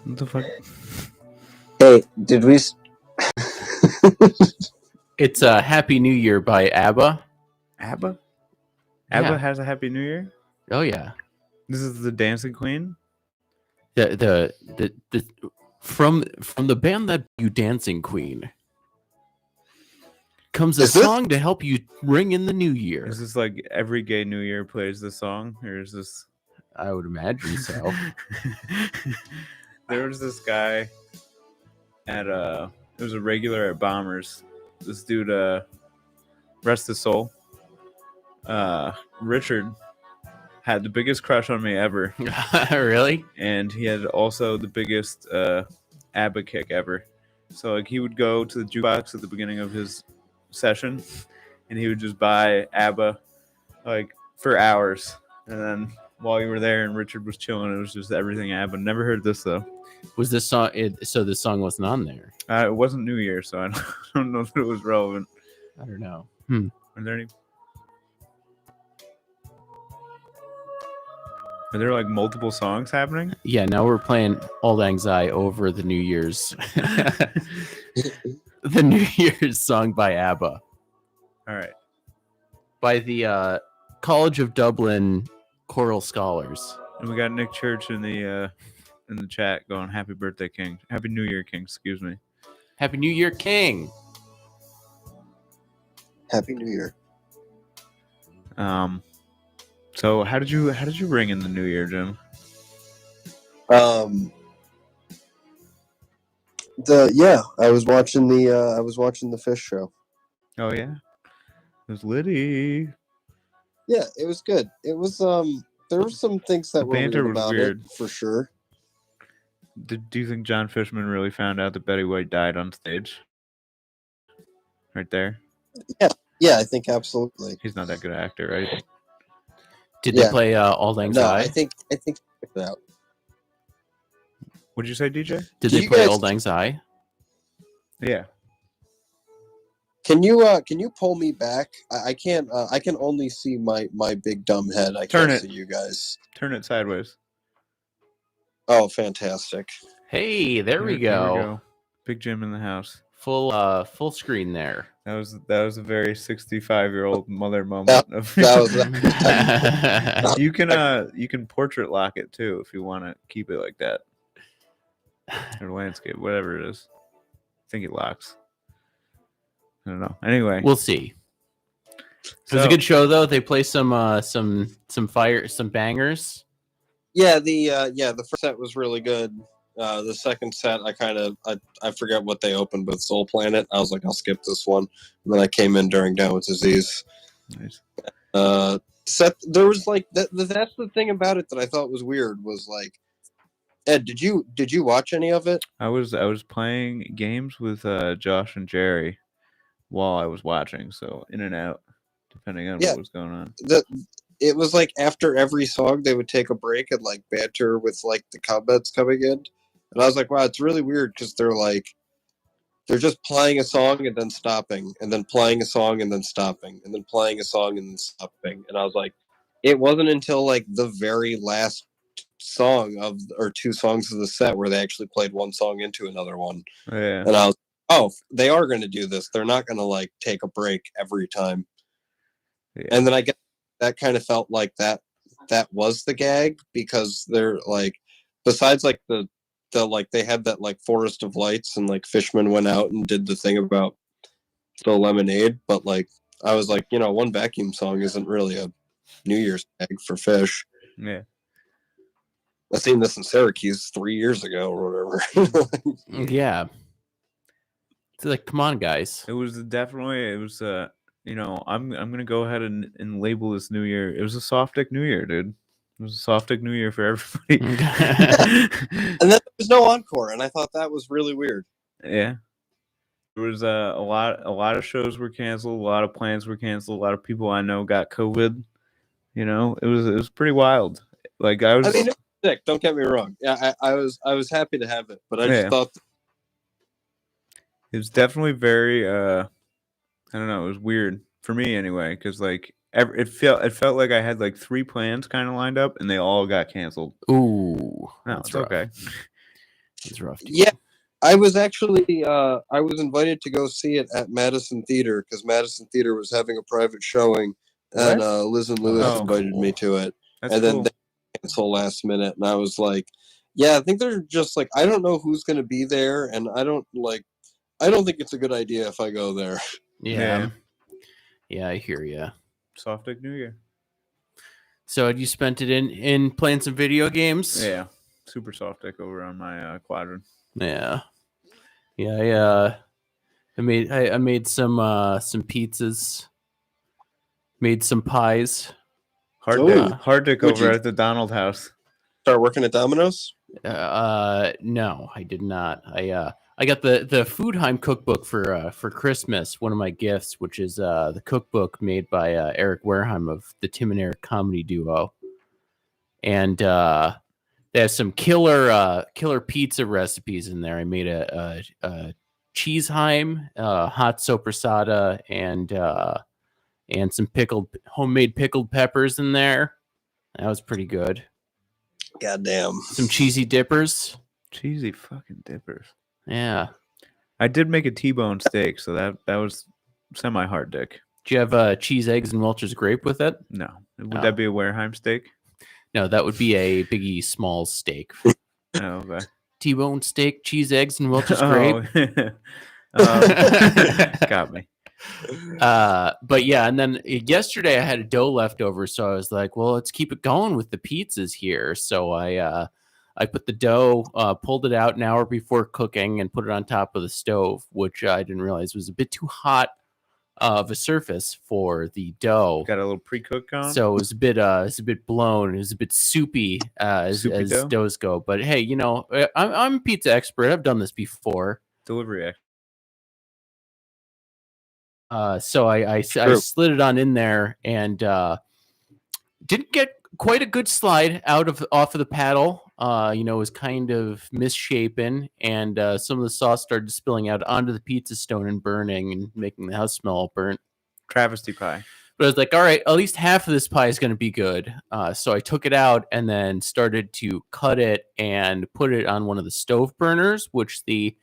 What the fuck? Hey, did we? It's Happy New Year by ABBA. ABBA? Yeah. ABBA has a Happy New Year? Oh yeah. This is the Dancing Queen? The from the band that you Dancing Queen comes a Is this- song to help you ring in the new year. Is this like every gay New Year plays this song? Or is this... I would imagine so. There was this guy at it was a regular at Bombers. This dude, rest his soul. Richard had the biggest crush on me ever. Really? And he had also the biggest ABBA kick ever. So like he would go to the jukebox at the beginning of his session and he would just buy ABBA like for hours. And then while you were there and Richard was chilling, it was just everything ABBA. Never heard this though. Was this song? So this song wasn't on there. It wasn't New Year, so I don't know if it was relevant. I don't know. Are there any? Are there like multiple songs happening? Yeah. Now we're playing Old Lang Syne over the New Year's. The New Year's song by ABBA. All right. By the College of Dublin Choral Scholars. And we got Nick Church in the chat going, "Happy birthday, King! Happy New Year, King!" Excuse me. Happy New Year, King! Happy New Year. So how did you ring in the New Year, Jim? I was watching the fish show. Oh yeah, it was Liddy. Yeah, it was good. It was there were some things that The were banter weird was about weird. it for sure. Do you think John Fishman really found out that Betty White died on stage? Right there. Yeah, I think absolutely. He's not that good an actor, right? Did Yeah. they play Auld Lang No, Syne? I think check it out. What'd you say, DJ? Did Do they you play guys- Auld Lang Syne? Yeah. Can you pull me back? I can't. I can only see my big dumb head. I Turn can't it. see you guys. Turn it sideways. Oh, fantastic! Hey, there we There go. Big Jim in the house. Full screen there. That was a very 65-year-old mother moment. That was You can portrait lock it too if you want to keep it like that, or landscape, whatever it is. I think it locks. I don't know. Anyway, We'll see. It was a so- good show though. They play some bangers. Yeah, the first set was really good. The second set, I forget what they opened with Soul Planet. I was like, I'll skip this one. And then I came in during Down with Disease. Nice. There was like that's the thing about it that I thought was weird was like, Ed, did you watch any of it? I was playing games with Josh and Jerry while I was watching, so in and out, depending on Yeah. what was going on. It was like after every song they would take a break and like banter with like the comments coming in, and I was like, wow, it's really weird because they're just playing a song and then stopping, and then playing a song and then stopping, and then playing a song and then stopping, and I was like, it wasn't until like the very last song or two songs of the set where they actually played one song into another one, Yeah. and I was, oh, they are going to do this. They're not going to like take a break every time. Yeah. And then I guess that kind of felt like that was the gag because they're like, besides like the like they had that like Forest of Lights and like Fishman went out and did the thing about the lemonade, but like I was like, one vacuum song isn't really a New Year's gag for Fish. Yeah. I seen this in Syracuse 3 years ago or whatever. Yeah. It's like, come on, guys. It was I'm gonna go ahead and label this New Year. It was a soft dick New Year, dude. It was a soft dick New Year for everybody. And then there was no encore, and I thought that was really weird. Yeah. There was a lot of shows were canceled, a lot of plans were canceled, a lot of people I know got COVID. It was pretty wild. Like I was I mean, it was sick. Don't get me wrong. Yeah, I was happy to have it, but I just thought it was definitely very I don't know, it was weird for me anyway, because like it felt like I had like 3 plans kind of lined up and they all got canceled. Ooh, No, that's it's rough. okay. It's rough. Dude. Yeah, I was actually I was invited to go see it at Madison Theater because Madison Theater was having a private showing, and Liz and Lewis Oh, invited me to it, That's and then cool. they cancel last minute, and I was like, yeah, I think they're just like I don't know who's going to be there, and I don't think it's a good idea if I go there. Yeah. Yeah, I hear you. Soft Dick New Year. So had you spent it in playing some video games? Yeah. Super soft dick over on my quadrant. Yeah. Yeah, I made some pizzas. Made some pies. Hard dick Would over you- at the Donald house. Start working at Domino's. No, I did not. I got the Foodheim cookbook for Christmas. One of my gifts, which is the cookbook made by Eric Wareheim of the Tim and Eric comedy duo, and they have some killer pizza recipes in there. I made a cheeseheim, hot sopressata, and some homemade pickled peppers in there. That was pretty good. Goddamn. Some cheesy dippers. Cheesy fucking dippers. Yeah. I did make a T-bone steak, so that was semi-hard dick. Do you have cheese, eggs, and Welch's grape with it? No. Would Oh. that be a Wareheim steak? No, that would be a Biggie Smalls steak. Oh, okay. T-bone steak, cheese, eggs, and Welch's grape. Got me. But yeah, and then yesterday I had a dough left over, so I was like, well, let's keep it going with the pizzas here. So I put the dough, pulled it out an hour before cooking, and put it on top of the stove, which I didn't realize was a bit too hot of a surface for the dough. Got a little pre-cook on. So it was a bit blown. It was a bit soupy as dough? doughs go. But hey, I'm a pizza expert. I've done this before. Delivery act. So I slid it on in there and didn't get quite a good slide off of the paddle. It was kind of misshapen, and some of the sauce started spilling out onto the pizza stone and burning and making the house smell all burnt. Travesty pie. But I was like, all right, at least half of this pie is going to be good. So I took it out and then started to cut it and put it on one of the stove burners, which the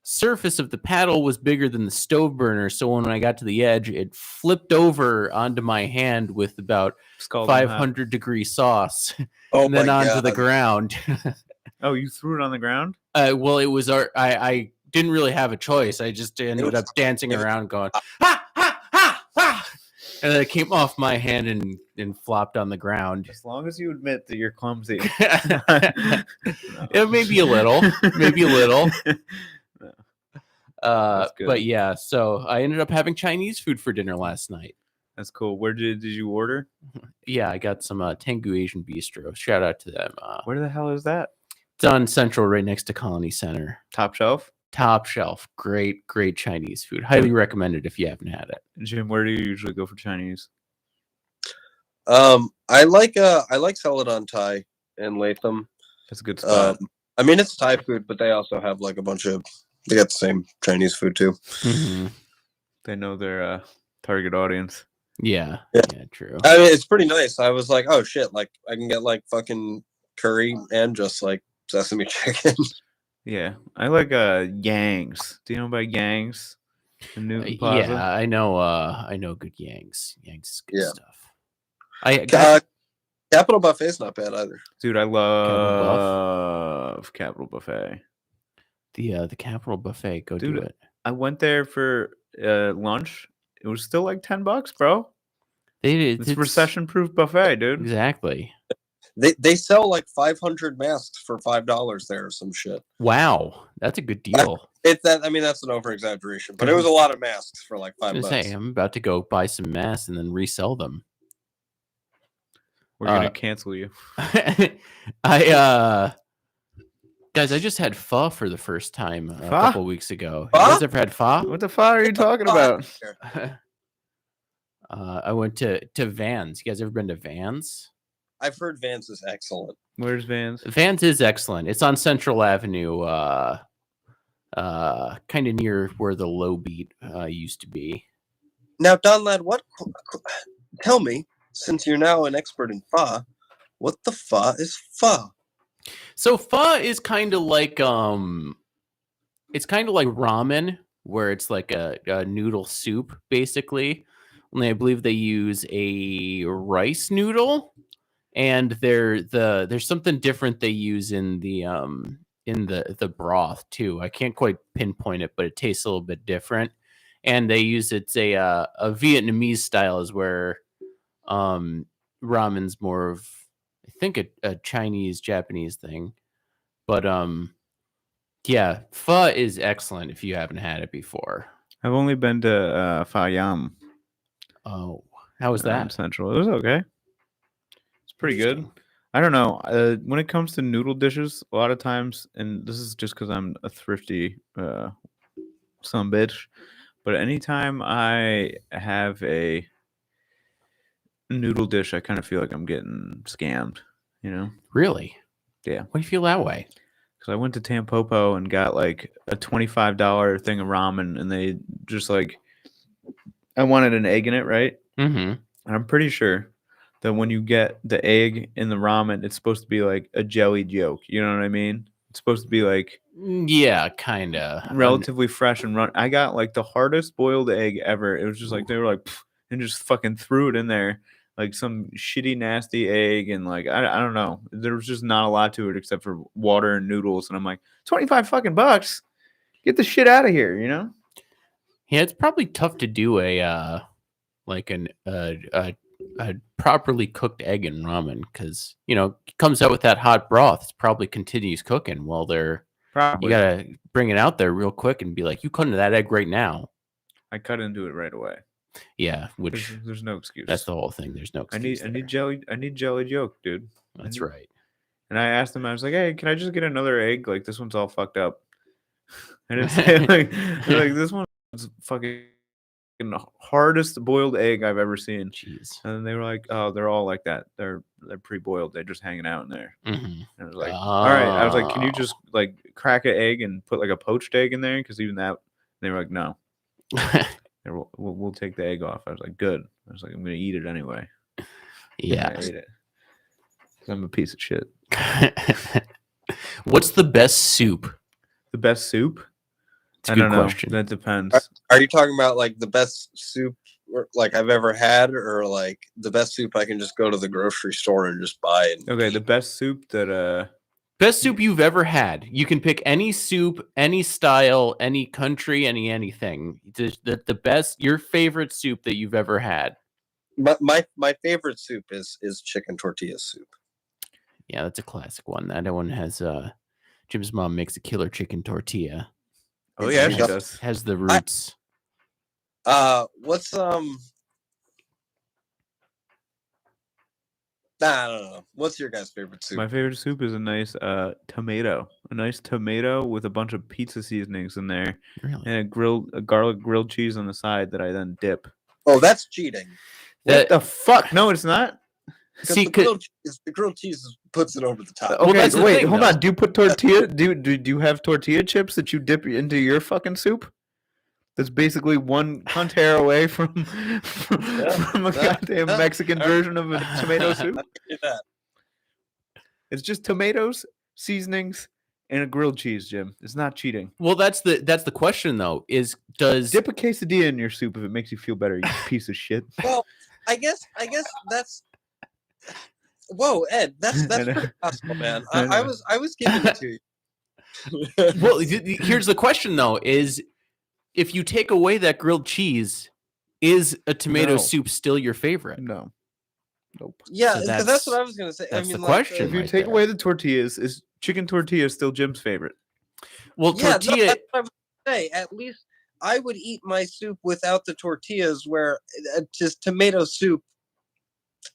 surface of the paddle was bigger than the stove burner. So when I got to the edge, it flipped over onto my hand with about 500-degree sauce, and then onto the ground. Oh, you threw it on the ground? Well, it was I didn't really have a choice. I just ended up dancing around going, ha, ha, ha, ha. And then it came off my hand and flopped on the ground. As long as you admit that you're clumsy. It may be a little. But yeah, so I ended up having Chinese food for dinner last night. That's cool. Where did you order? Yeah, I got some Tengu Asian Bistro. Shout out to them. Where the hell is that? It's on Central, right next to Colony Center. Top shelf? Top shelf. Great Chinese food. Highly recommended if you haven't had it. Jim, where do you usually go for Chinese? I like Celadon Thai in Latham. That's a good spot. I mean, it's Thai food, but they also have like they got the same Chinese food too. Mm-hmm. They know their target audience. Yeah, true. I mean, it's pretty nice. I was like, oh shit, like I can get like fucking curry and just like sesame chicken. Yeah, I like Yang's. Do you know about Yang's in Newton Plaza? Yeah, I know good Yang's. Yang's is good stuff. Capital Buffet's not bad either. Dude, I love Capital Buffet. The Capital Buffet, go do it. I went there for lunch. It was still like $10, bro. It's recession-proof buffet, dude. Exactly. They sell like 500 masks for $5 there or some shit. Wow, that's a good deal. I mean, that's an over-exaggeration, but it was a lot of masks for like $5. Say, I'm about to go buy some masks and then resell them. We're gonna cancel you. Guys, I just had pho for the first time a couple weeks ago. Pho? You guys ever had pho? What the fuck are you talking about? I went to Vans. You guys ever been to Vans? I've heard Vans is excellent. Where's Vans? Vans is excellent. It's on Central Avenue, kind of near where the Low Beat used to be. Now, Don Lad, tell me, since you're now an expert in pho, what the pho is pho? So pho is kind of like it's kind of like ramen, where it's like a noodle soup, basically. Only I believe they use a rice noodle, and there's something different they use in the broth too. I can't quite pinpoint it, but it tastes a little bit different. And they use it's a Vietnamese style is where ramen's more of I think a Chinese Japanese thing. But yeah, pho is excellent if you haven't had it before. I've only been to Pha Yam Oh, how was in that? Central. It was okay. It's pretty good. Interesting. I don't know. When it comes to noodle dishes, a lot of times, and this is just because I'm a thrifty son bitch, but anytime I have a noodle dish, I kind of feel like I'm getting scammed, you know? Really? Yeah. Why do you feel that way? Because I went to Tampopo and got like a $25 thing of ramen, and they just like, I wanted an egg in it, right? Mm-hmm. And I'm pretty sure that when you get the egg in the ramen, it's supposed to be like a jelly yolk. You know what I mean? It's supposed to be like Yeah, kind of. relatively fresh and run. I got like the hardest boiled egg ever. It was just like they were like, "Pff," and just fucking threw it in there like some shitty nasty egg, and like I don't know. There was just not a lot to it except for water and noodles, and I'm like, 25 fucking bucks. Get the shit out of here, you know? Yeah, it's probably tough to do a like a properly cooked egg in ramen because it comes out with that hot broth. It's probably continues cooking while they're. Probably. You gotta bring it out there real quick and be like, "You cut into that egg right now." I cut into it right away. Yeah, which There's no excuse. that's the whole thing. There's no excuse. I need jellied yolk, dude. That's right. And I asked him, I was like, hey, can I just get another egg? Like this one's all fucked up. And it's like this one's fucking hardest boiled egg I've ever seen. Jeez. And then they were like, oh, they're all like that. They're pre-boiled. They're just hanging out in there. Mm-hmm. And I was like, all right. I was like, can you just like crack an egg and put like a poached egg in there? Because even that, they were like, no. We'll take the egg off. I was like, good. I was like, I'm gonna eat it anyway. Yeah, I ate it. 'Cause I'm a piece of shit. What's the best soup? The best soup? It's a I good don't know. question. That depends. Are you talking about like the best soup like I've ever had, or like the best soup I can just go to the grocery store and just buy? Okay, the best soup that Best soup you've ever had. You can pick any soup, any style, any country, anything. The best, your favorite soup that you've ever had. My favorite soup is chicken tortilla soup. Yeah, that's a classic one. That one has Jim's mom makes a killer chicken tortilla. Oh yeah, she Has- does. Has the roots. What's I don't know. What's your guys' favorite soup? My favorite soup is a nice tomato. A nice tomato with a bunch of pizza seasonings in there Really? and a garlic grilled cheese on the side that I then dip. Oh, that's cheating. What the fuck? No, it's not. See, The grilled cheese puts it over the top. Well, Okay, that's the wait, thing, hold though. on. Do you put tortilla? Do you have tortilla chips that you dip into your fucking soup? That's basically one cunt hair away from a goddamn Mexican version of a tomato soup. It's just tomatoes, seasonings, and a grilled cheese, Jim. It's not cheating. Well, that's the question though. Does Dip a quesadilla in your soup if it makes you feel better, you piece of shit. Well, I guess that's. Whoa, Ed, that's pretty possible, man. I was giving it to you. well, here's the question though: is if you take away that grilled cheese, is a tomato No. soup still your favorite? No. Nope. Yeah, So because that's what I was gonna say. that's I mean, the question. If you right take there. away the tortillas, is chicken tortilla still Jim's favorite? Well, Yeah, tortilla. no, that's what I was gonna say. At least I would eat my soup without the tortillas, where just tomato soup.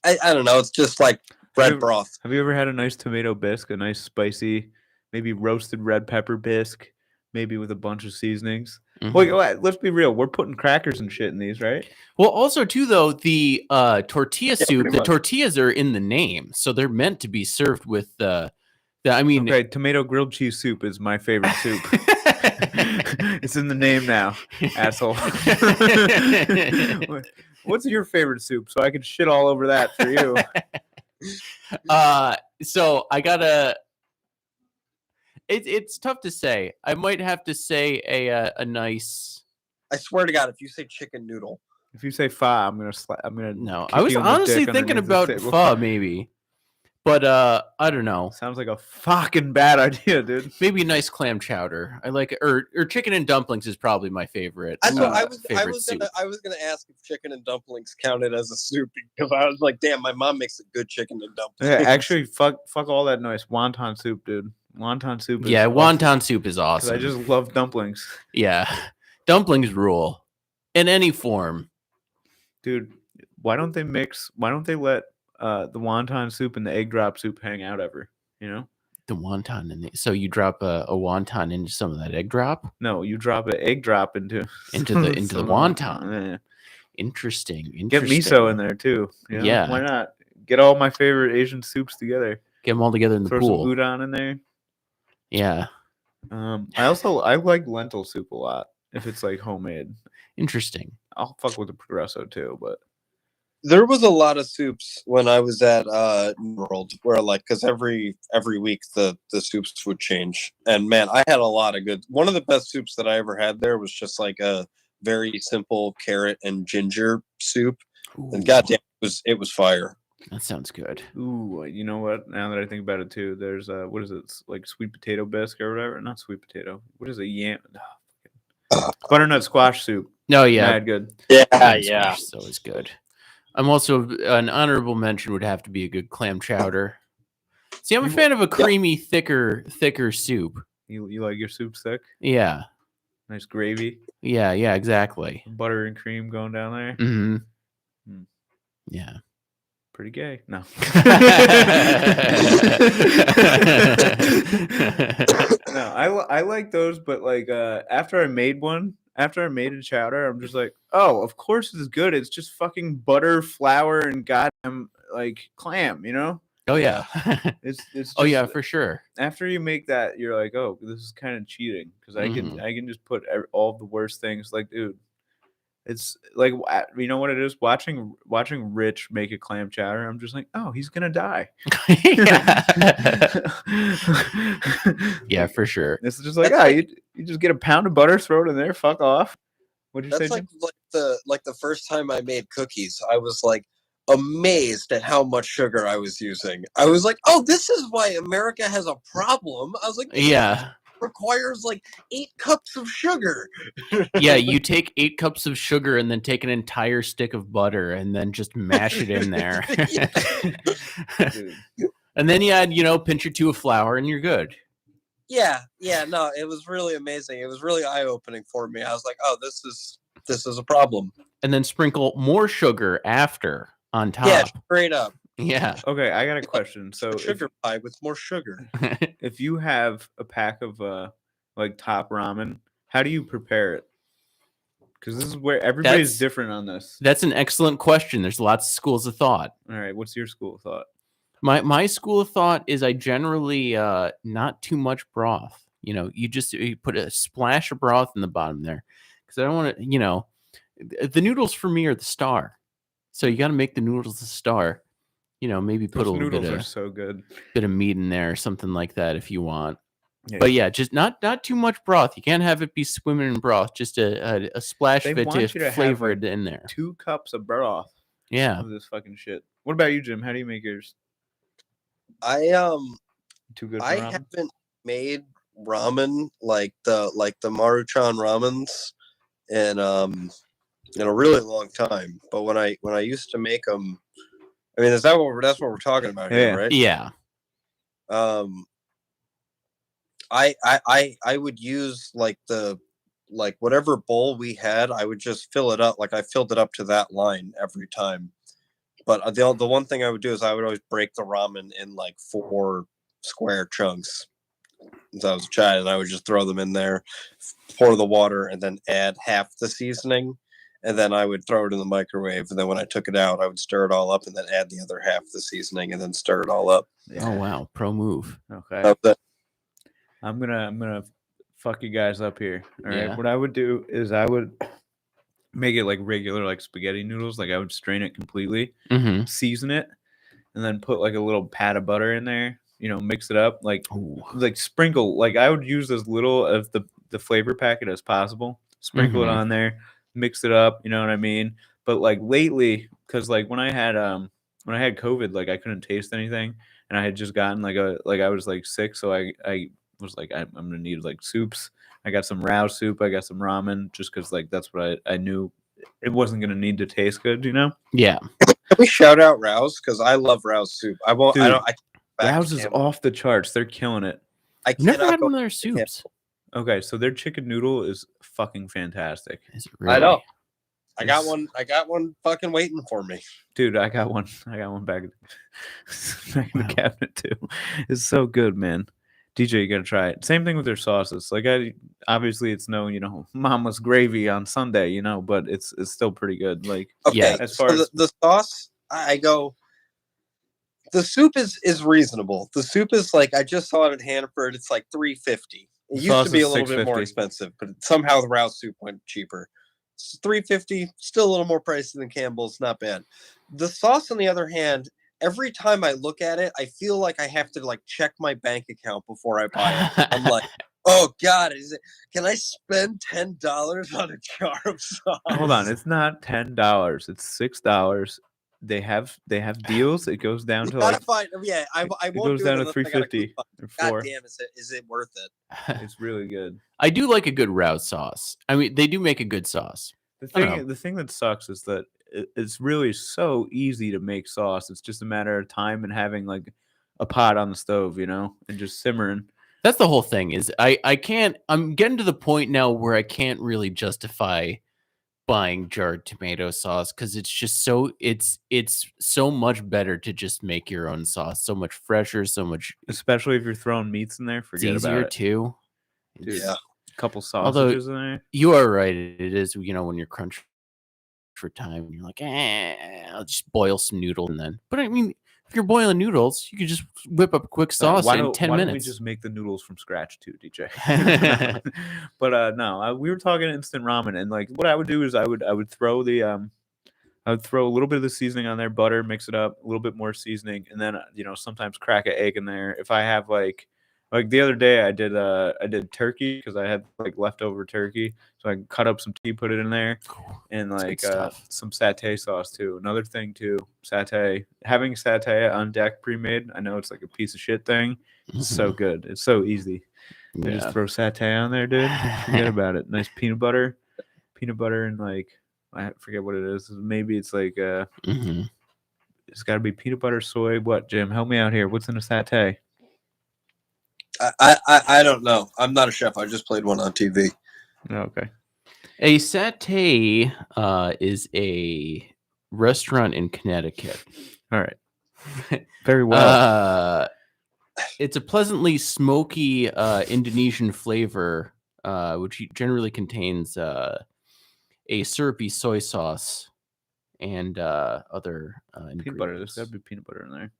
I don't know. It's just like bread broth. Have you ever had a nice tomato bisque, a nice spicy, maybe roasted red pepper bisque, maybe with a bunch of seasonings? Mhm. Wait, let's be real. We're putting crackers and shit in these, right? Well, also too though, the tortilla soup, pretty the much. tortillas are in the name, so they're meant to be served with I mean, Okay, tomato grilled cheese soup is my favorite soup. It's in the name now, asshole. What's your favorite soup? So I can shit all over that for you. So I gotta It's tough to say. I might have to say a nice. I swear to God, if you say chicken noodle, If you say pho, I'm gonna No, kick I was you in the honestly dick thinking underneath this about table. pho maybe, but I don't know. Sounds like a fucking bad idea, dude. Maybe a nice clam chowder. I like it, or chicken and dumplings is probably my favorite. that's what I favorite was soup. gonna ask if chicken and dumplings counted as a soup because I was like, damn, my mom makes a good chicken and dumplings. Yeah, actually, fuck all that noise. Wonton soup, dude. Wonton soup. Is Yeah, awesome, wonton soup is 'cause awesome. I just love dumplings, Yeah, dumplings rule in any form. dude. Why don't they let the wonton soup and the egg drop soup hang out ever? You know? The wonton in so you drop a wonton into some of that egg drop No, you drop an egg drop into the some- wonton. Yeah. Interesting. Get miso in there too. You know? Yeah. Why not? Get all my favorite Asian soups together. Get them all together in the Throw pool. some udon in there. Yeah. I like lentil soup a lot if it's like homemade. Interesting. I'll fuck with the Progresso too, but There was a lot of soups when I was at New World where like because every week the soups would change. And man, I had a lot of good one of the best soups that I ever had there was just like a very simple carrot and ginger soup. Ooh, And goddamn it was fire. that sounds good. ooh, you know what? Now that I think about it too, there's what is it? It's like sweet potato bisque or whatever. Not sweet potato. What is it? Yam butternut squash soup. No, yeah. Mad good. Clam squash is always good. I'm also an honorable mention would have to be a good clam chowder. See, I'm a fan of a creamy, thicker soup. You like your soup thick? Yeah. Nice gravy. Yeah, exactly. Butter and cream going down there. Mm-hmm. Hmm. Yeah. Pretty gay. No. No, I like those, but like after I made a chowder, I'm just like, oh, of course it's good. It's just fucking butter, flour, and goddamn like clam, you know? Oh yeah. It's just, Oh yeah, for sure. after you make that, you're like, oh, this is kind of cheating because I can just put all the worst things. Like, dude, it's like you know what it is. Watching Rich make a clam chowder, I'm just like, oh, he's gonna die. Yeah, for sure. It's just like, you just get a pound of butter, throw it in there, fuck off. What did you say, That's Jim? like the first time I made cookies, I was like amazed at how much sugar I was using. I was like, oh, this is why America has a problem. I was like, Yeah. requires like 8 cups of sugar. Yeah, you take 8 cups of sugar and then take an entire stick of butter and then just mash it in there. And then you add, pinch or two of flour and you're good. Yeah, no, it was really amazing. It was really eye-opening for me. I was like, oh, this is a problem. And then sprinkle more sugar after on top. Yeah, straight up. Yeah. Okay, I got a question. So Sugar pie with more sugar. if you have a pack of like top ramen, how do you prepare it? Because this is where everybody's different on this. That's an excellent question. There's lots of schools of thought. All right, what's your school of thought? My school of thought is I generally not too much broth. You put a splash of broth in the bottom there because I don't want to. The noodles for me are the star, so you got to make the noodles the star. Maybe put Those a little noodles bit are of so good. Bit of meat in there, or something like that, if you want. Yeah. But yeah, just not too much broth. You can't have it be swimming in broth. Just a splash They of it want you to to flavor have, it in there. 2 cups of broth Yeah. of this fucking shit. What about you, Jim? How do you make yours? Too good for ramen? haven't made ramen like the Maruchan ramens in a really long time. But when I used to make them, I mean, that's what we're talking about here, right? Yeah. I would use like whatever bowl we had, I would just fill it up. Like I filled it up to that line every time. But the one thing I would do is I would always break the ramen in like 4 square chunks. As I was a child, and I would just throw them in there, pour the water, and then add half the seasoning. And then I would throw it in the microwave. And then when I took it out, I would stir it all up and then add the other half the seasoning and then stir it all up. Oh wow, pro move. Okay. I'm gonna fuck you guys up here. All right. Yeah. What I would do is I would make it like regular like spaghetti noodles. Like I would strain it completely, Mm-hmm. season it, and then put like a little pat of butter in there. mix it up, like Ooh. sprinkle. Like I would use as little of the flavor packet as possible. Sprinkle it Mhm. on there, mix it up. You know what I mean? But like lately, because like when I had COVID, like I couldn't taste anything, and I had just gotten I was like sick, so I was like I'm gonna need like soups. I got some Rouse soup. I got some ramen, just because like that's what I knew it wasn't gonna need to taste good. Yeah. Can we shout out Rouse? Because I love Rouse soup. I won't. I Dude, don't. I can't go back Rouse to is Campbell. off the charts. They're killing it. I I've never cannot had go one of their back to Campbell. soups. Okay, so their chicken noodle is fucking fantastic. Is it really? I know. I got It's- one. I got one fucking waiting for me. Dude, I got one back in the Wow. cabinet too. It's so good, man. DJ, you gotta try it. Same thing with their sauces. Like obviously it's no, mama's gravy on Sunday, but it's still pretty good. Like Okay. Yeah. as So far as the sauce, I go. The soup is reasonable. The soup is like I just saw it at Hannaford. It's like $3.50. It The used sauce to be is a little bit more $6.50. expensive, but somehow the Rouse soup went cheaper. It's $3.50, still a little more pricey than Campbell's. Not bad. The sauce, on the other hand, every time I look at it, I feel like I have to like check my bank account before I buy it. I'm like, oh God, can I spend $10 on a jar of sauce? hold on, it's not $10, it's $6. They have deals. It goes down to Gotta like find. Yeah, I it won't goes do it down to unless I got a $3.50 coupon. or God $4. damn, is it worth it? It's really good. I do like a good Rouse sauce. I mean, they do make a good sauce. The thing that sucks is that it's really so easy to make sauce. It's just a matter of time and having like a pot on the stove, and just simmering. That's the whole thing. Is I'm getting to the point now where I can't really justify buying jarred tomato sauce because it's so much better to just make your own sauce. So much fresher. So much Especially if you're throwing meats in there, it's forget easier about it. too. Dude, Yeah. a couple Although- sausages in there. You are right. It is, when you're crunched for time and you're like, I'll just boil some noodles and then. But I mean, if you're boiling noodles, you could just whip up a quick sauce in 10 why minutes. don't we just make the noodles from scratch too, DJ? But no, we were talking instant ramen, and like what I would do is I would throw I would throw a little bit of the seasoning on there, butter, mix it up, a little bit more seasoning, and then sometimes crack an egg in there. If I have like the other day I did turkey because I had like leftover turkey, so I cut up some tea, put it in there, and That's good like stuff. some satay sauce too. Another thing too, having satay on deck pre-made. I know it's like a piece of shit thing. It's so good. It's so easy. You just throw satay on there, dude. Forget about it. Nice peanut butter, and like I forget what it is. Maybe it's like Mhm. it's got to be peanut butter, soy. What, Jim? Help me out here. What's in a satay? I don't know. I'm not a chef. I just played one on TV. Oh, okay. A satay is a restaurant in Connecticut. All right. Very well. It's a pleasantly smoky Indonesian flavor, which generally contains a syrupy soy sauce and other Peanut butter. There's ingredients. got to be peanut butter in there.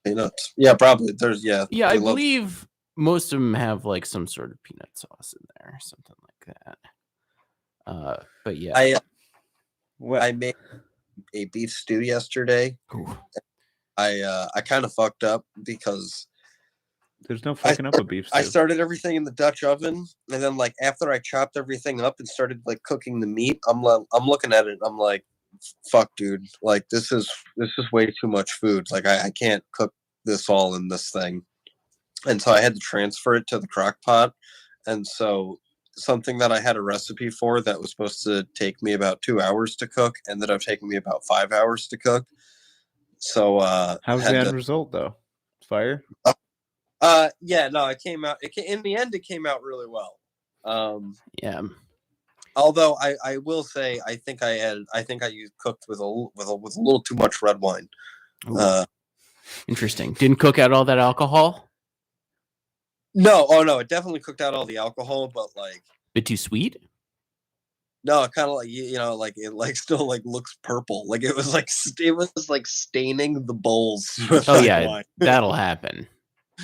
Peanuts. Yeah, probably. Yeah, they I love- believe most of them have like some sort of peanut sauce in there, something like that. But yeah, I made a beef stew yesterday. Ooh. I kind of fucked up because There's no fucking up a beef stew. I started everything in the Dutch oven, and then like after I chopped everything up and started like cooking the meat, I'm looking at it, I'm like, fuck, dude, like this is way too much food. Like I can't cook this all in this thing. And so I had to transfer it to the crock pot. And so something that I had a recipe for that was supposed to take me about 2 hours to cook ended up taking me about 5 hours to cook. So how's the end result though? Fire? Yeah, no, it came out in the end it came out really well. Yeah. Although I will say I think I cooked with a little too much red wine. Interesting. Didn't cook out all that alcohol? No, it definitely cooked out all the alcohol, but like Bit too sweet? no, kind of like like it like still like looks purple. Like it was like staining the bowls. With Oh red yeah, wine. that'll happen.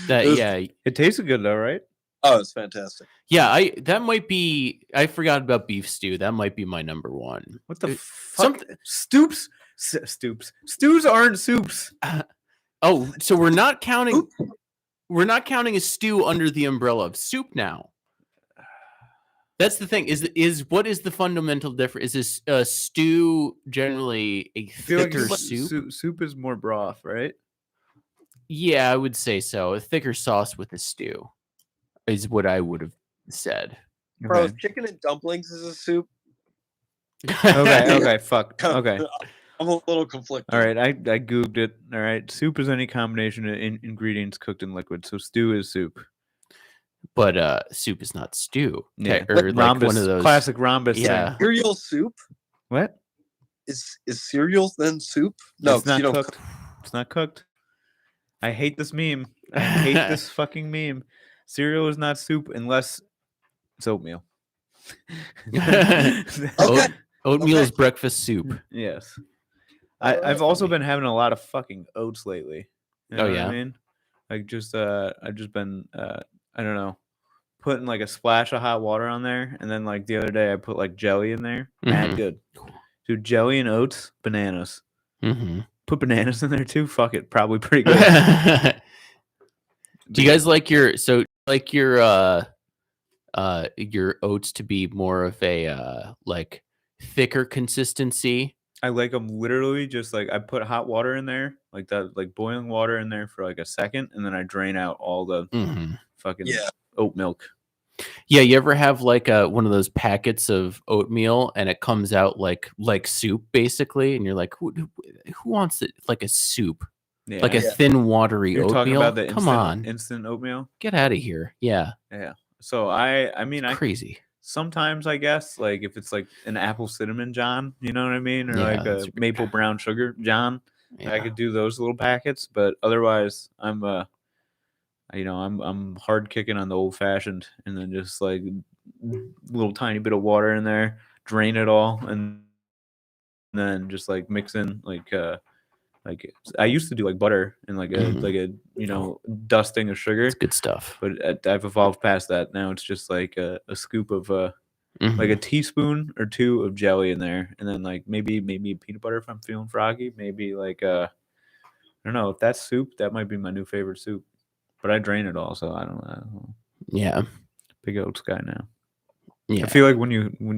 It tasted good though, right? Oh, it's fantastic. Yeah, that might be. I forgot about beef stew. That might be my number one. What the fuck? Stoops. Stews aren't soups. Oh, so we're not counting. we're not counting a stew under the umbrella of soup now. That's the thing. Is what is the fundamental difference? Is this stew generally a I feel like thicker soup? soup is more broth, right? Yeah, I would say so. A thicker sauce with a stew is what I would have said. Bro, Okay. chicken and dumplings is a soup. Okay. Fuck. Okay. I'm a little conflicted. All right. I googled it. All right. Soup is any combination of ingredients cooked in liquid. So stew is soup. But soup is not stew. Yeah. Or like rhombus, one of those classic rhombus. Yeah. Thing. Cereal soup? What? Is cereal then soup? No, it's not you don't cooked. It's not cooked. I hate this meme. I hate this fucking meme. Cereal is not soup unless it's oatmeal. Okay. Oatmeal Okay. is breakfast soup. Yes. Alright. I've also been having a lot of fucking oats lately. You know Oh, what yeah? I mean? Like just I've just been I don't know, putting like a splash of hot water on there, and then like the other day I put like jelly in there. Mad Mhm. good. Dude, jelly and oats, bananas. Mm-hmm. Put bananas in there too. Fuck it, probably pretty good. Do you guys like your your oats to be more of a like thicker consistency? I like them literally just like I put hot water in there, like that, like boiling water in there for like a second, and then I drain out all the Mm-hmm. fucking Yeah. oat milk. Yeah, you ever have like one of those packets of oatmeal and it comes out like soup basically, and you're like, who wants it like a soup, Yeah. like a Yeah. thin watery You're oatmeal? talking about the Come on, instant oatmeal. get out of here. Yeah, Yeah. So I mean I crazy. sometimes I guess like if it's like an apple cinnamon John, you know what I mean, or Yeah, like a that's weird. maple brown sugar John, Yeah. I could do those little packets. But otherwise, I'm I'm hard kicking on the old fashioned, and then just like little tiny bit of water in there, drain it all, and then just like mix in like I used to do like butter and like a dusting of sugar, It's good stuff. but I've evolved past that. Now it's just like a scoop of like a teaspoon or two of jelly in there, and then like maybe peanut butter if I'm feeling froggy. Maybe like I don't know if that's soup. That might be my new favorite soup, but I drain it all, so I don't know. Yeah, Big oats guy now. yeah. I feel like when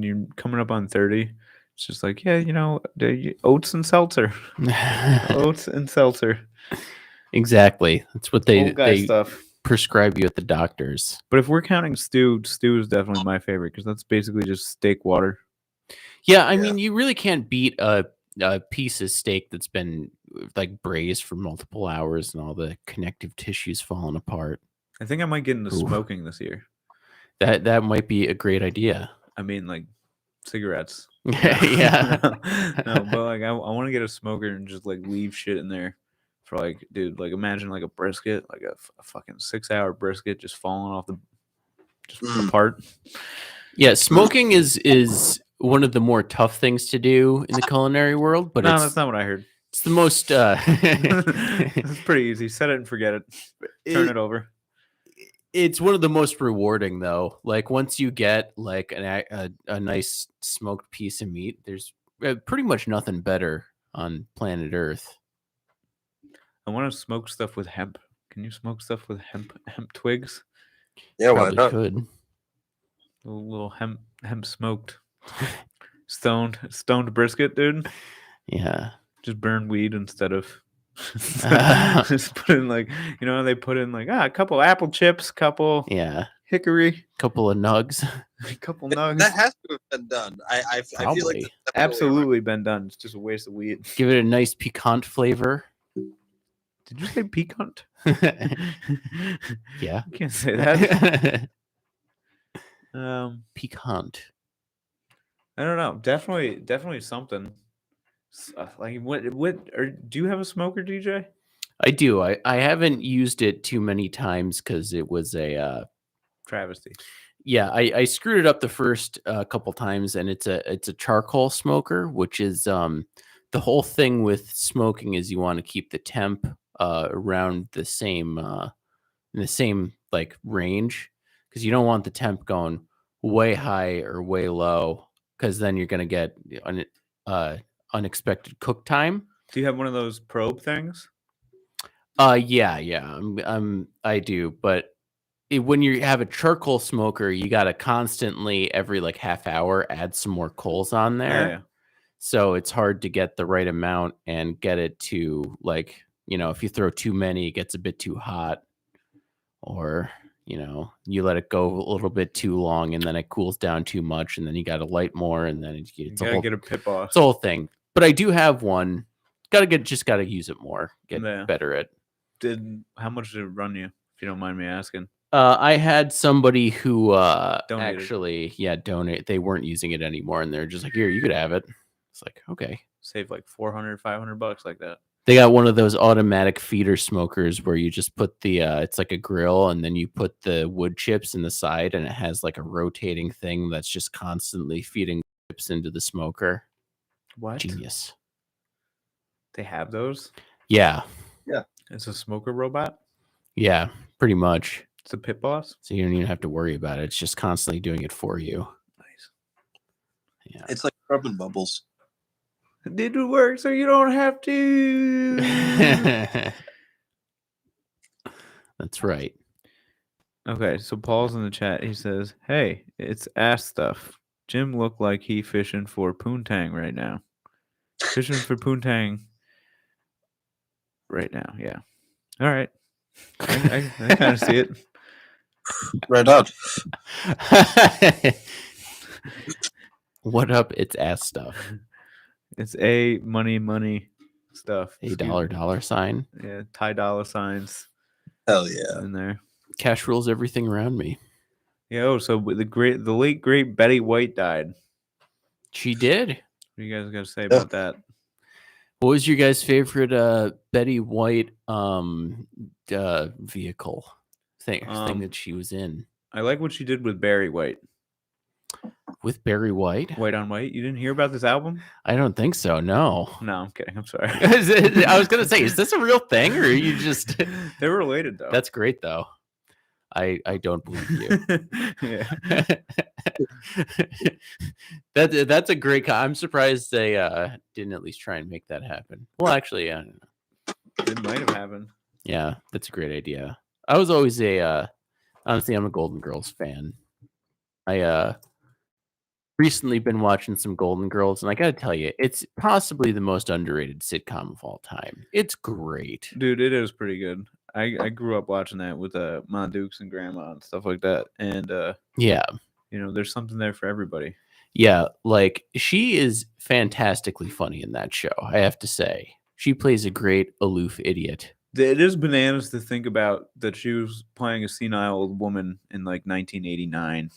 you're coming up on 30, it's just like the oats and seltzer, oats and seltzer. Exactly. That's what Old guy they stuff. prescribe you at the doctors. But if we're counting stew is definitely my favorite because that's basically just steak water. Yeah, I Yeah. mean, you really can't beat a piece of steak that's been like braised for multiple hours and all the connective tissues falling apart. I think I might get into Oof. smoking this year. That might be a great idea. I mean, like cigarettes. Yeah. no, but like I want to get a smoker and just like leave shit in there for like, dude, like imagine like a brisket, like a fucking 6-hour brisket just falling off apart. Yeah, smoking is one of the more tough things to do in the culinary world, but No, it's that's not what I heard. it's the most It's pretty easy. Set it and forget it. Turn it over. it's one of the most rewarding though. Like once you get like a nice smoked piece of meat, there's pretty much nothing better on planet Earth. I want to smoke stuff with hemp. Can you smoke stuff with hemp twigs? Yeah, why Probably not? could. A little hemp smoked, stoned brisket, dude. Yeah. Just burn weed instead of just put in like they put in like a couple apple chips, couple Yeah. hickory, Couple of nugs. a couple nugs. That has to have been done. I feel like Probably. that's definitely Absolutely been done. It's just a waste of weed. Give it a nice piquant flavor. Did you say piquant? Yeah. You can't say that. Piquant. I don't know. Definitely something. Like what? Or do you have a smoker, DJ? I do. I haven't used it too many times because it was a Travesty. yeah. I screwed it up the first couple times, and it's a charcoal smoker, which is the whole thing with smoking is you want to keep the temp around the same in the same like range because you don't want the temp going way high or way low because then you're gonna get unexpected cook time. Do you have one of those probe things? Yeah. I do, but when you have a charcoal smoker, you got to constantly every like half hour add some more coals on there. Yeah. So it's hard to get the right amount and get it to like, if you throw too many, it gets a bit too hot, or you let it go a little bit too long and then it cools down too much, and then you got to light more, and then You it's a gotta whole get a pit boss. it's a whole thing. But I do have one. Just gotta use it more. Get Yeah. better at. How much did it run you, if you don't mind me asking? I had somebody who Donated. actually, donate. They weren't using it anymore, and they're just like, "Here, you could have it." It's like, okay. Save like $400-$500 like that. They got one of those automatic feeder smokers where you just put the it's like a grill, and then you put the wood chips in the side, and it has like a rotating thing that's just constantly feeding chips into the smoker. What? Genius. They have those? Yeah. It's a smoker robot? Yeah, pretty much. It's a pit boss? So you don't even have to worry about it. It's just constantly doing it for you. Nice. Yeah. It's like rubbing bubbles. It did work, so you don't have to. That's right. Okay, so Paul's in the chat. He says, "Hey, it's ass stuff. Jim looked like he fishing for poontang right now. Fishing for poontang right now. Yeah. All right. I kind of see it. Right on. What up? It's ass stuff. It's a money stuff. A dollar sign. Yeah, Thai dollar signs Hell yeah. in there. Cash rules everything around me. Yeah. So the late great Betty White died. She did. What do you guys got to say about that? What was your guys' favorite Betty White vehicle thing that she was in? I like what she did with Barry White. With Barry White? White on White? You didn't hear about this album? I don't think so, no. No, I'm kidding. I'm sorry. I was going to say, is this a real thing, or are you just... They're related, though. That's great, though. I don't believe you. Yeah. That's a great... I'm surprised they didn't at least try and make that happen. Well, actually, I don't know. It might have happened. Yeah, that's a great idea. I was always honestly, I'm a Golden Girls fan. I recently been watching some Golden Girls, and I gotta tell you, it's possibly the most underrated sitcom of all time. It's great. Dude, it is pretty good. I grew up watching that with Ma Dukes and Grandma and stuff like that. And yeah, there's something there for everybody. Yeah, like she is fantastically funny in that show, I have to say. She plays a great aloof idiot. It is bananas to think about that she was playing a senile old woman in like 1989.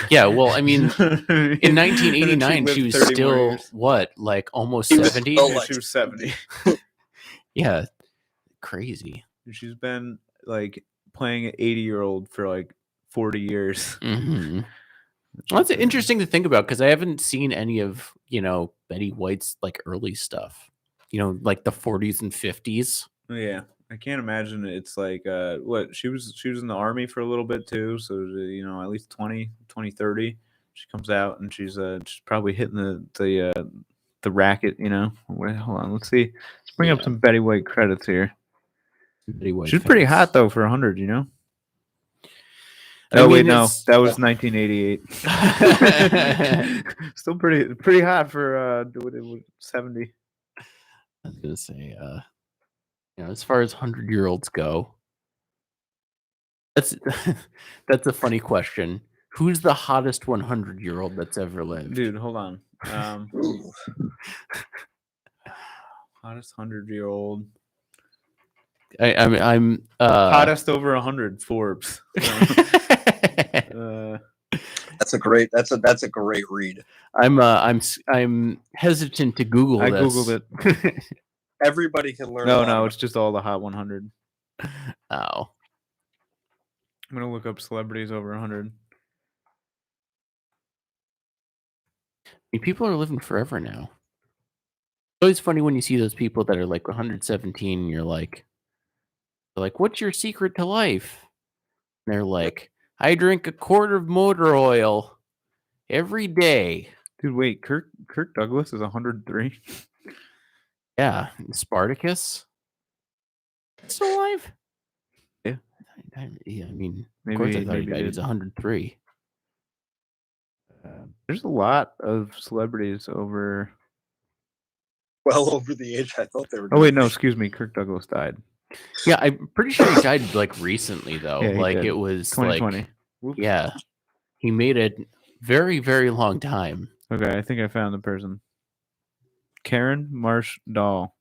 Yeah, well, I mean, in 1989, she was still, what, like almost 70? She was 70. Yeah, crazy. She's been like playing an 80-year-old for like 40 years. Mm-hmm. Well, that's interesting to think about because I haven't seen any of, Betty White's like early stuff, like the 40s and 50s. Yeah, I can't imagine it's like what she was in the army for a little bit too, so at least 20, 30 she comes out and she's probably hitting the racket, Wait, hold on, let's see. Let's bring up some Betty White credits here. Betty White she's pretty hot though for 100, no, wait, no, that was 1988. Still pretty hot for 70. I was gonna say as far as 100-year-olds go, that's a funny question. Who's the hottest 100-year-old that's ever lived? Dude, hold on. Hottest 100-year-old. I'm hottest over 100 Forbes. That's a great read. I'm hesitant to Google this. I googled it. Everybody can learn. No, it's just all the hot 100. Oh. I'm gonna look up celebrities over 100. I mean, people are living forever now. It's always funny when you see those people that are like 117 and you're like, what's your secret to life? And they're like, I drink a quart of motor oil every day. Dude, wait, Kirk Douglas is 103. Yeah, Spartacus. Still alive? Yeah. I mean, Maybe, of course I thought he maybe died. He's did. 103. There's a lot of celebrities over. Well over the age I thought they were. Oh wait, no, excuse me. Kirk Douglas died. Yeah, I'm pretty sure he died like recently though. Yeah, he like did. it was 2020. like Whoops. yeah, he made it very very long time. Okay, I think I found the person. Karen Marshall.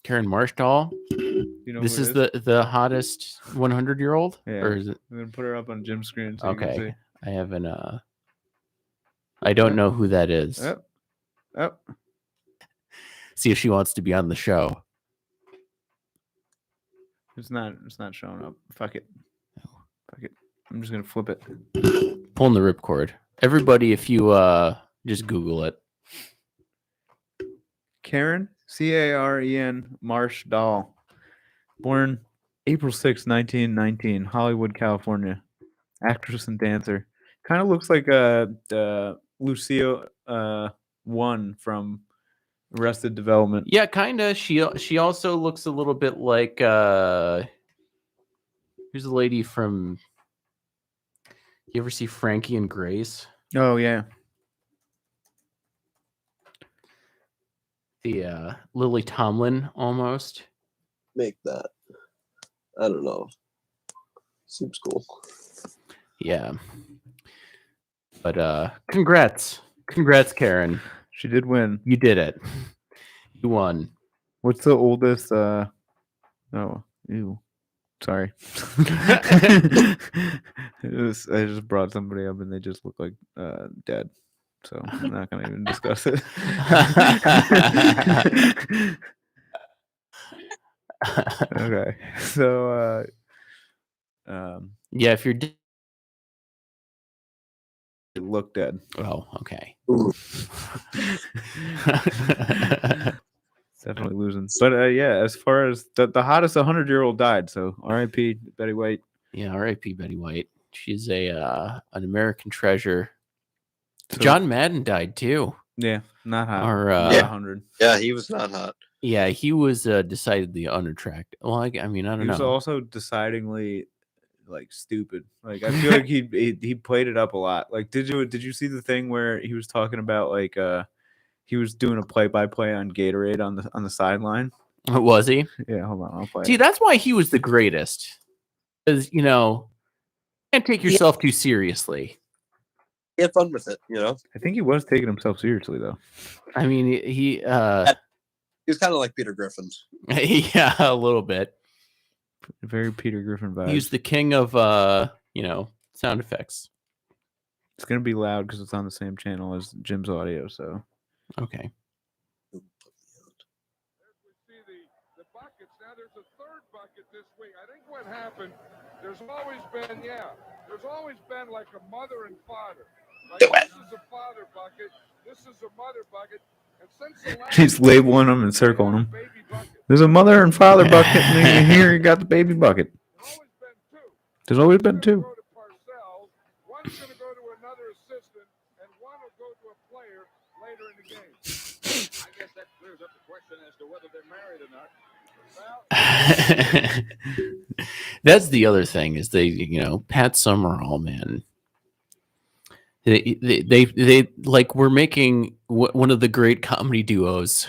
Karen Marshall. You know This who is it is? the hottest 100-year-old, Yeah. or is it? I'm gonna put her up on Jim's screen so you can see. Okay, I haven't. I don't know who that is. Oh. See if she wants to be on the show. It's not showing up. Fuck it. I'm just gonna flip it. Pulling the ripcord. Everybody, if you just Google it. Karen Caren Marshall, born April 6, 1919, Hollywood, California. Actress and dancer. Kind of looks like Lucille one from Arrested Development. Yeah, kind of. She also looks a little bit like here's a lady from. You ever see Frankie and Grace? Oh yeah. The Lily Tomlin almost. Make that. I don't know. Seems cool. Yeah. But congrats, Karen. She did win. You did it. You won. What's the oldest? Oh, ew. Sorry. I just brought somebody up and they just look like dead. So I'm not gonna even discuss it. Okay. So yeah, if you're it looked dead. oh, okay. Definitely losing. But yeah, as far as the hottest 100-year-old died, so R.I.P. Betty White. Yeah, R.I.P. Betty White. She's an American treasure. So, John Madden died too. Yeah, not hot. Or not 100. Yeah, he was not hot. Yeah, he was decidedly unattractive. Well, I mean, I don't He was know. also decidingly like stupid. Like I feel like he played it up a lot. Like did you see the thing where he was talking about like he was doing a play-by-play on Gatorade on the sideline? Was he? Yeah, hold on, I'll play. See, that's why he was the greatest. Because you can't take yourself too seriously. He had fun with it, I think he was taking himself seriously though. I mean, he He was kind of like Peter Griffin. yeah, a little bit. Very Peter Griffin vibes. He's the king of sound effects. It's gonna be loud because it's on the same channel as Jim's audio. So okay. As we see the buckets, now there's a third bucket this week. I think what happened, there's always been like a mother and father. Like this is a father bucket, this is a mother bucket, and since the last he's labeling them and circling them. baby bucket, There's a mother and father bucket, and here you got the baby bucket. there's always been two. There's always been two. Go to Parcells, one's going to go to another assistant, and one will go to a player later in the game. I guess that clears up the question as to whether they're married or not. That's the other thing is they, Pat Summerall, man. They like we're making one of the great comedy duos.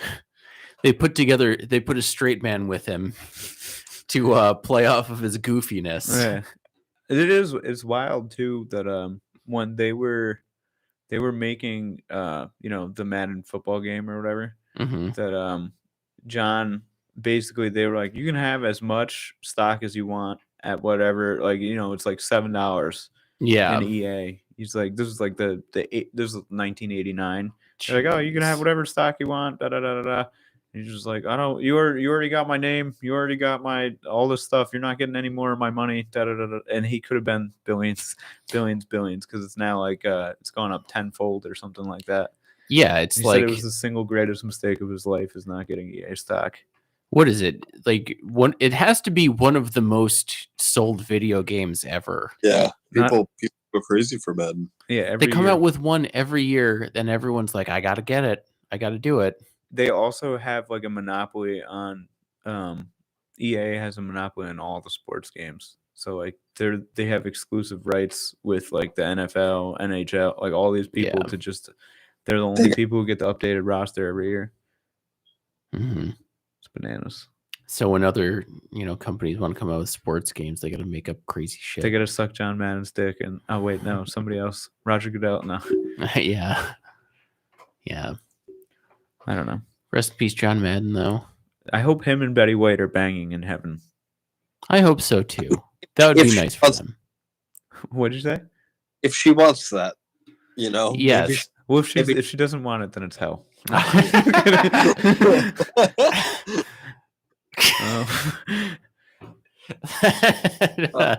They put a straight man with him to play off of his goofiness. Yeah. It's wild too that when they were making the Madden football game or whatever, that John basically they were like, you can have as much stock as you want at whatever, like it's like $7 Yeah. in EA. He's like, this is like this is 1989. They're like, oh, you can have whatever stock you want. Da da da da da. He's just like, I don't. You already got my name. You already got my all this stuff. You're not getting any more of my money. Da da da da. And he could have been billions, because it's now like it's gone up tenfold or something like that. Yeah, it's He like said it was the single greatest mistake of his life is not getting EA stock. What is it like? It has to be one of the most sold video games ever. Yeah, people go crazy for Madden. Yeah, they come out with one every year, and everyone's like, "I gotta get it. I gotta do it." They also have like a monopoly on EA has a monopoly on all the sports games. So like they have exclusive rights with like the NFL, NHL, like all these people Yeah. to just they're the only people who get the updated roster every year. Mhm. It's bananas. So when other companies want to come out with sports games, they got to make up crazy shit. They gotta suck John Madden's dick and oh wait, no, somebody else. Roger Goodell, no. Yeah. Yeah. I don't know. Rest in peace, John Madden, though. I hope him and Betty White are banging in heaven. I hope so too. That would If be she nice for wants- them. What'd you say? If she wants that, Yes. maybe Well, if Maybe- if she doesn't want it, then it's hell. Oh.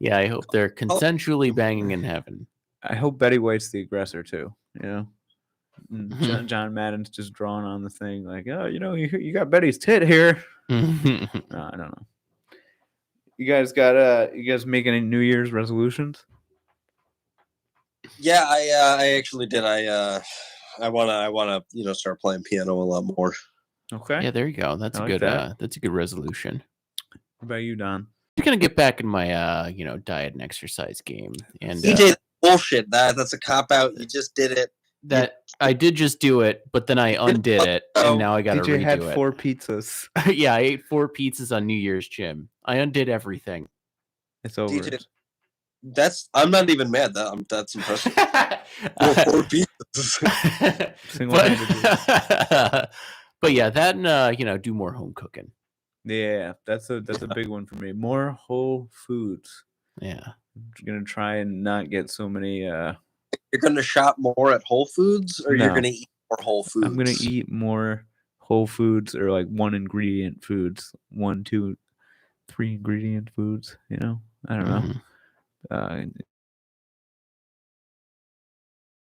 Yeah, I hope they're consensually banging in heaven. I hope Betty White's the aggressor too. And Mhm. John Madden's just drawing on the thing like, oh, you got Betty's tit here. No, I don't know. You guys making any New Year's resolutions? Yeah, I actually did. I wanna start playing piano a lot more. Okay. Yeah, there you go. That's I a like good that. that's a good resolution. What about you, Don? I'm gonna get back in my diet and exercise game. And DJ, bullshit. That's a cop out. You just did it. that I did just do it, but then I undid it, and now I gotta DJ had redo 4 pizzas. it. Yeah, I ate 4 pizzas on New Year's, Jim. I undid everything. It's over. DJ, I'm not even mad. That's impressive. Four pieces. Single-handedly. But yeah, that and do more home cooking. Yeah, that's a big one for me. More whole foods. Yeah. I'm gonna try and not get so many. You're gonna shop more at Whole Foods, or you're No. gonna eat more Whole Foods? I'm gonna eat more whole foods or like 1 ingredient foods, 1, 2, 3 ingredient foods. I don't know. Mhm.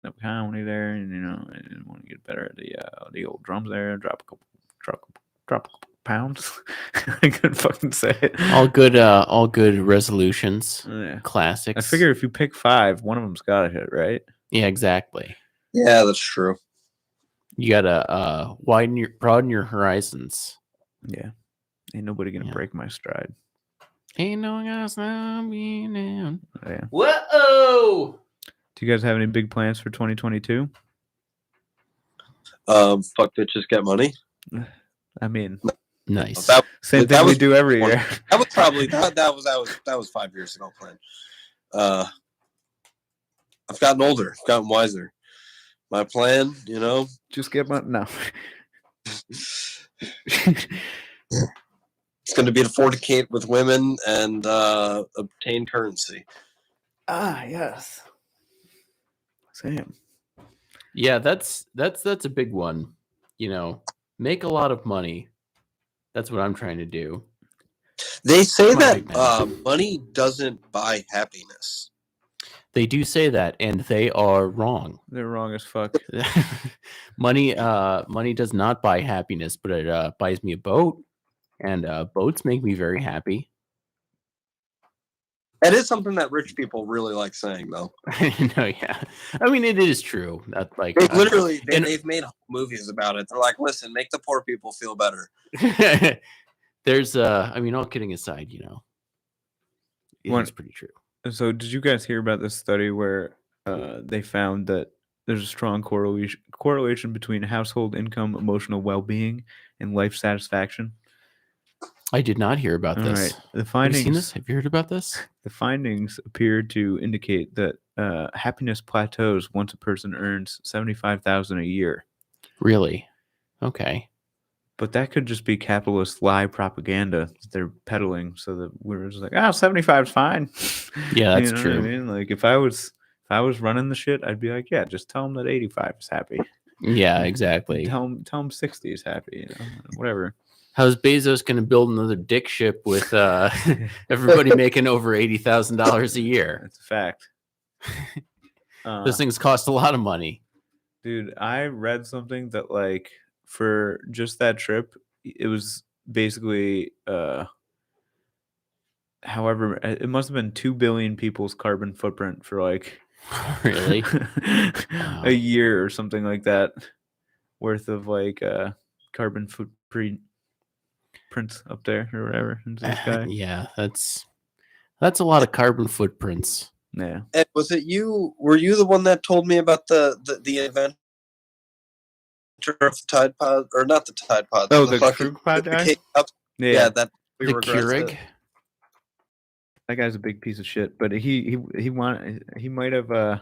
Up county there, and I want to get better at the old drums there. Drop a couple pounds. I couldn't fucking say it. All good resolutions. Yeah. Classics. I figure if you pick 5, one of them's got to hit, right? Yeah, exactly. Yeah, that's true. You gotta broaden your horizons. Yeah. Ain't nobody gonna Yeah. break my stride. Ain't no one gonna stop me now. Yeah. Whoa! Do you guys have any big plans for 2022? Fuck bitches, get money. I mean, Nice. same that thing we was do every one- year. That was probably that was 5 years ago plan. I've gotten older, I've gotten wiser. My plan, Just get my no. it's going to be to fornicate with women and obtain currency. Yes. Same. Yeah, that's a big one. Make a lot of money. That's what I'm trying to do. They say My big that man. money doesn't buy happiness. They do say that, and they are wrong. They're wrong as fuck. Money does not buy happiness, but it buys me a boat, and boats make me very happy. That is something that rich people really like saying, though. No, yeah. I mean, it is true. That like They literally, and- they've made whole movies about it. They're like, listen, make the poor people feel better. there's I mean, all kidding aside, it's pretty true. So, did you guys hear about this study where they found that there's a strong correlation between household income, emotional well-being, and life satisfaction? I did not hear about All this. right. The Have you findings. seen this? Have you heard about this? The findings appear to indicate that happiness plateaus once a person earns $75,000 a year. Really? Okay. But that could just be capitalist lie propaganda that they're peddling, so that we're just like, 75 is fine. Yeah, that's You know true. what I mean? Like if I was running the shit, I'd be like, yeah, just tell them that 85 is happy. Yeah, exactly. Tell them 60 is happy. Whatever. How's Bezos going to build another dick ship with everybody making over $80,000 a year? That's a fact. Those things cost a lot of money. Dude, I read something that like for just that trip, it was basically however, it must have been 2 billion people's carbon footprint for like Really? a year or something like that worth of like carbon footprint. prints up there or whatever into the sky. Yeah, that's a lot of carbon footprints. Yeah. Ed, was it you? Were you the one that told me about the inventor of the Tide Pod, or not the Tide Pod? Oh, the fucking Krug Pod the guy? K-Cup? Yeah. Yeah, that we The regrets Keurig. it. That guy's a big piece of shit, but he might have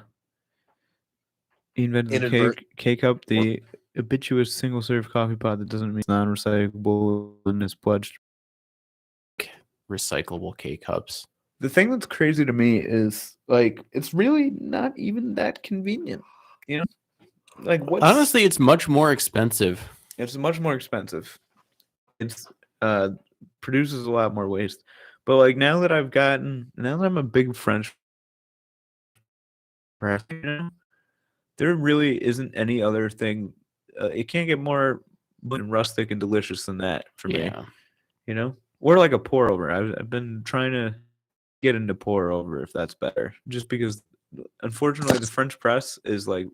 he invented the Inadvert- K-Cup, the habituous single-serve coffee pod that doesn't mean it's non-recyclable and is pledged. Recyclable K cups. The thing that's crazy to me is like it's really not even that convenient. You know, like what? Honestly, it's much more expensive. It's much more expensive. It's produces a lot more waste. But like now that I'm a big French press, you know, there really isn't any other thing. It can't get more rustic and delicious than that for me. Yeah. You know, or like a pour over. I've been trying to get into pour over if that's better, just because unfortunately the French press is like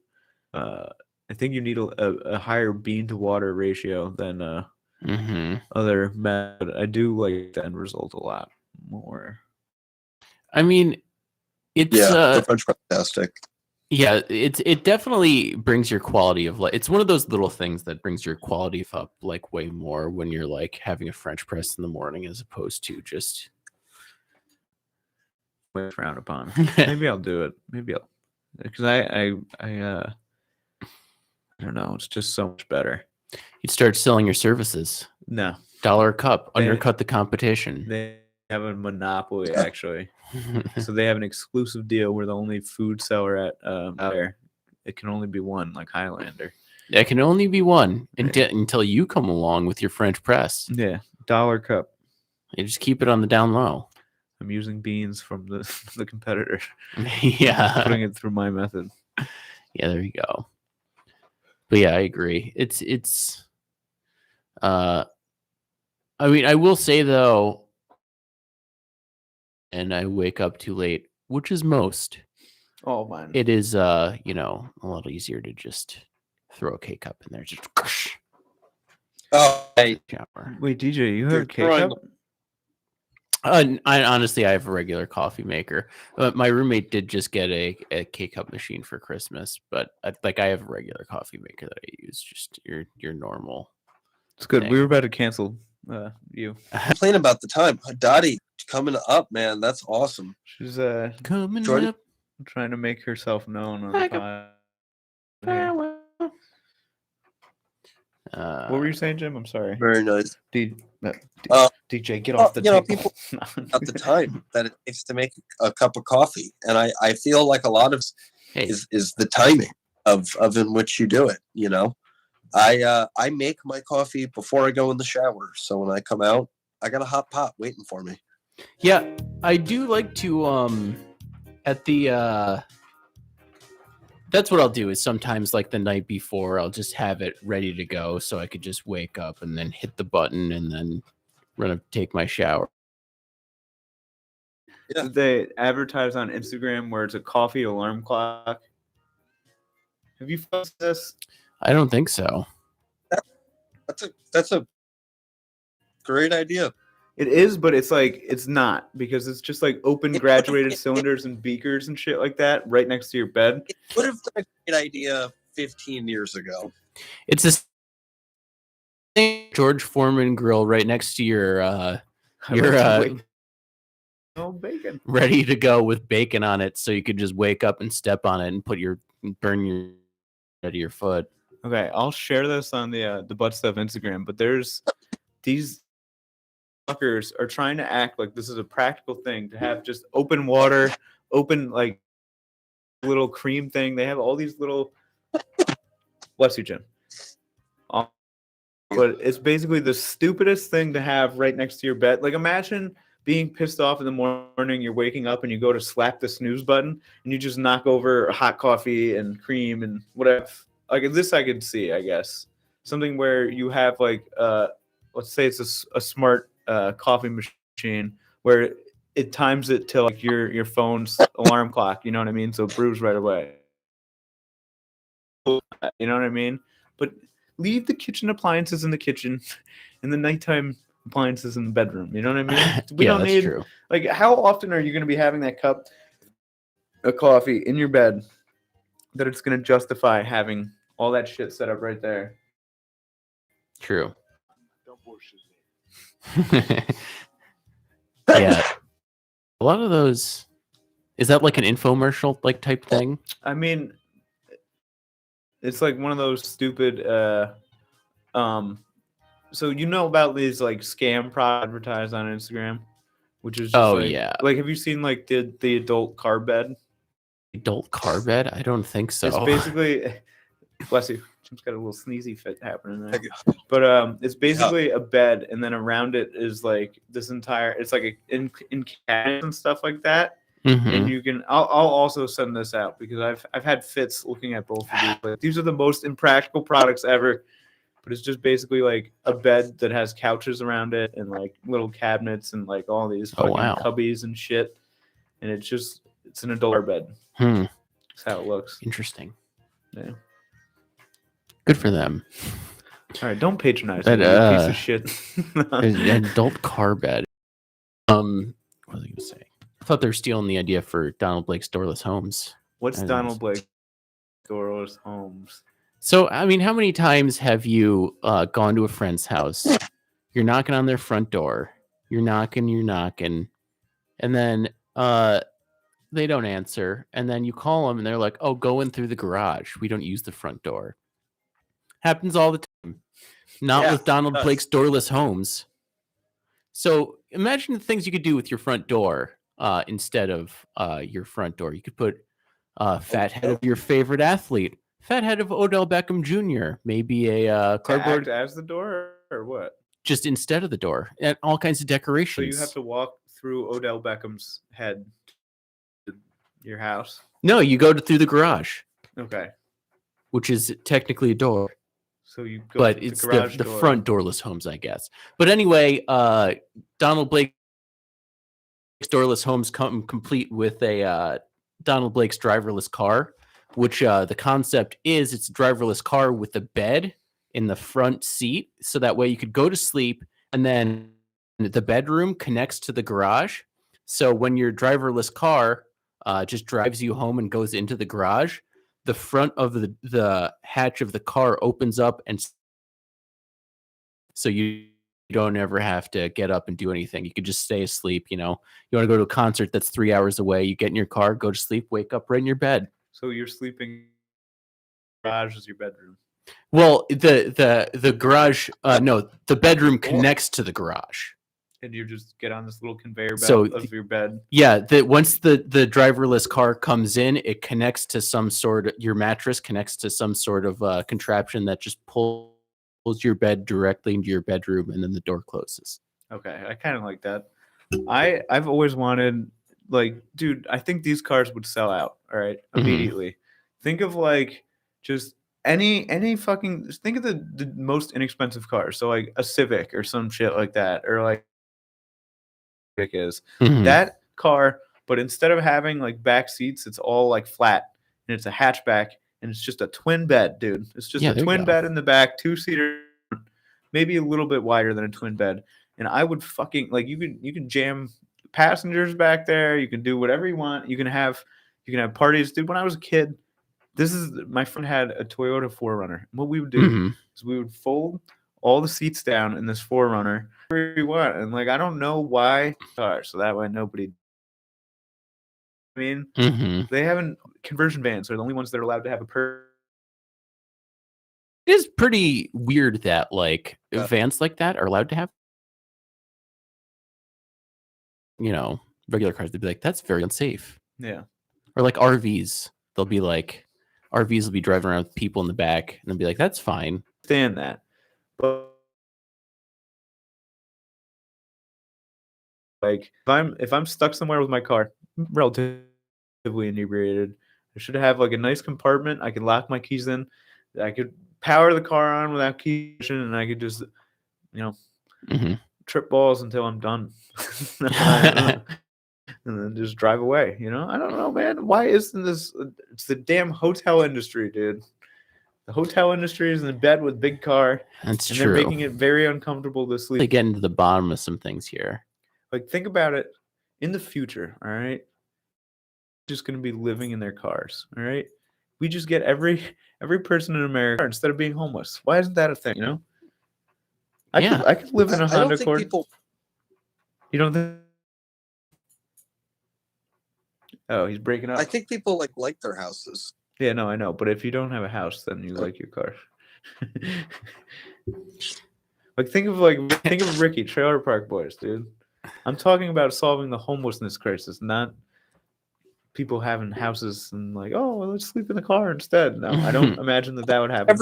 I think you need a higher bean to water ratio than other method. I do like the end result a lot more. I mean, it's the French fantastic. yeah, it definitely brings your quality of life. It's one of those little things that brings your quality up like way more when you're like having a French press in the morning as opposed to just Frowned upon. Maybe I'll do it. Maybe I'll, because I don't know. It's just so much better. you'd start selling your services. No, $1 a cup, undercut the competition. they have a monopoly actually. So they have an exclusive deal where the only food seller at out there, it can only be one, like Highlander. There can only be one until you come along with your French press. Yeah, $1 cup. You just keep it on the down low. I'm using beans from the competitor. Yeah, Putting it through my method. Yeah, there you go. But yeah, I agree. It's I mean, I will say though, and I wake up too late, which is most. Oh man. It is a little easier to just throw a K cup in there. Just Oh, hey, shower. Wait, DJ, you You're have a K-cup? I honestly, I have a regular coffee maker. My roommate did just get a K-cup machine for Christmas, but I have a regular coffee maker that I use. Just your normal. It's good. thing. We were about to cancel you. complain about the time. Dottie coming up, man. That's awesome. She's Coming Jordan? up. trying to make herself known on the Like a pod. farewell. What were you saying, Jim? I'm sorry. Very nice. DJ, get off the you know, table. At the time that it takes to make a cup of coffee, and I feel like a lot of Hey, is the timing of in which you do it. You know, I make my coffee before I go in the shower, so when I come out, I got a hot pot waiting for me. yeah, I do like to at the that's what I'll do is sometimes like the night before I'll just have it ready to go so I could just wake up and then hit the button and then run up take my shower. Yeah. They advertise on Instagram where it's a coffee alarm clock. Have you found this? I don't think so. That's a great idea. It is, but it's like it's not because it's just like open graduated cylinders and beakers and shit like that right next to your bed. It would have been a great idea 15 years ago. It's a George Foreman grill right next to your bacon. ready to go with bacon on it, so you could just wake up and step on it and burn your out of your foot. Okay, I'll share this on the butt stuff Instagram, but there's these fuckers are trying to act like this is a practical thing to have just open water, open like little cream thing. They have all these little bless you, Jim. But it's basically the stupidest thing to have right next to your bed. Like imagine being pissed off in the morning, you're waking up and you go to slap the snooze button and you just knock over hot coffee and cream and whatever. Like this I could see, I guess. Something where you have like let's say it's a smart coffee machine where it times it to like your phone's alarm clock, you know what I mean? So it brews right away. You know what I mean? But leave the kitchen appliances in the kitchen. In the nighttime, appliances in the bedroom. You know what I mean? We Yeah, don't that's need true. like how often are you going to be having that cup of coffee in your bed that it's going to justify having all that shit set up right there? True. Don't bullshit me. Yeah. A lot of those. Is that like an infomercial like type thing? I mean, it's like one of those stupid so you know about these like scam product advertised on Instagram, which is just yeah. like have you seen like the adult car bed? Adult car bed? I don't think so. It's basically bless you. Jim's got a little sneezy fit happening there. But it's basically a bed, and then around it is like this entire. It's like in cabinets and stuff like that. Mhm. And you can. I'll also send this out because I've had fits looking at both of these. Like, these are the most impractical products ever. But it's just basically like a bed that has couches around it and like little cabinets and like all these Oh, fucking wow. cubbies and shit. And it's an adult bed. Hmm. That's how it looks. Interesting. Yeah. Good for them. All right, don't patronize That, me, you piece of shit. An adult car bed. What was I going to say? I thought they were stealing the idea for Donald Blake's Doorless Homes. What's I don't know. Donald Blake? Doorless Homes. So, I mean, how many times have you gone to a friend's house? You're knocking on their front door. You're knocking, and then they don't answer. And then you call them, and they're like, "Oh, go in through the garage. We don't use the front door." Happens all the time. Not Yeah, with Donald it does. Blake's Doorless Homes. So imagine the things you could do with your front door instead of your front door. You could put fat head of your favorite athlete, fat head of Odell Beckham Jr., maybe a To cardboard act as the door or what? just instead of the door, and all kinds of So decorations. you have to walk through Odell Beckham's head to your house. No, you go through the garage, Okay. which is technically a door, So you go but through it's the garage the door. front doorless homes, I guess. But anyway, Donald Blake's Doorless Homes come complete with a Donald Blake's driverless car, which the concept is it's a driverless car with a bed in the front seat, so that way you could go to sleep, and then the bedroom connects to the garage. So when your driverless car just drives you home and goes into the garage, the front of the hatch of the car opens up, and so you don't ever have to get up and do anything. You could just stay asleep. You know, you want to go to a concert that's 3 hours away. You get in your car, go to sleep, wake up right in your bed. So you're sleeping. Garage is your bedroom. Well, the garage, no, the bedroom connects to the garage. And you just get on this little conveyor belt So of your bed. Yeah, once the driverless car comes in, it connects to some sort of, your mattress connects to some sort of contraption that just pulls your bed directly into your bedroom, and then the door closes. Okay, I kind of like that. I've always wanted, like, dude, I think these cars would sell out. All right, Mhm. immediately. Think of like just any fucking. Think of the most inexpensive cars. So like a Civic or some shit like that, or like is Mhm. that car, but instead of having like back seats, it's all like flat and it's a hatchback and it's just a twin bed, dude. It's just Yeah, a there you twin go. bed in the back, two-seater, maybe a little bit wider than a twin bed. And I would fucking like you can jam passengers back there, you can do whatever you want. You can have parties. Dude, when I was a kid, my friend had a Toyota 4Runner. What we would do Mhm. is we would fold all the seats down in this 4Runner wherever we want. And like I don't know why so that way nobody I mean Mhm. they haven't conversion vans are the only ones that are allowed to have a It is pretty weird that like Yeah. vans like that are allowed to have, regular cars. They'd be like, that's very unsafe. yeah. Or like RVs, they'll be like, RVs will be driving around with people in the back, and they'll be like, that's fine. Understand that. But like if I'm stuck somewhere with my car, relatively inebriated, I should have like a nice compartment. I could lock my keys in. I could power the car on without keys, and I could just, Mhm. trip balls until I'm done, and then just drive away. I don't know, man. Why isn't this? It's the damn hotel industry, dude. The hotel industry is in bed with big car, That's and true. they're making it very uncomfortable to They sleep. get into the bottom of some things here. Like, think about it in the future, all right? Just going to be living in their cars, all right? We just get every person in America instead of being homeless. Why isn't that a thing, you know? I could live in a I Honda don't think Accord. people. You don't think? Oh, he's breaking up. I think people like their houses. Yeah, no, I know. But if you don't have a house, then you like your car. Think of Ricky, Trailer Park Boys, dude. I'm talking about solving the homelessness crisis, not people having houses and well, let's sleep in the car instead. No, I don't imagine that would happen.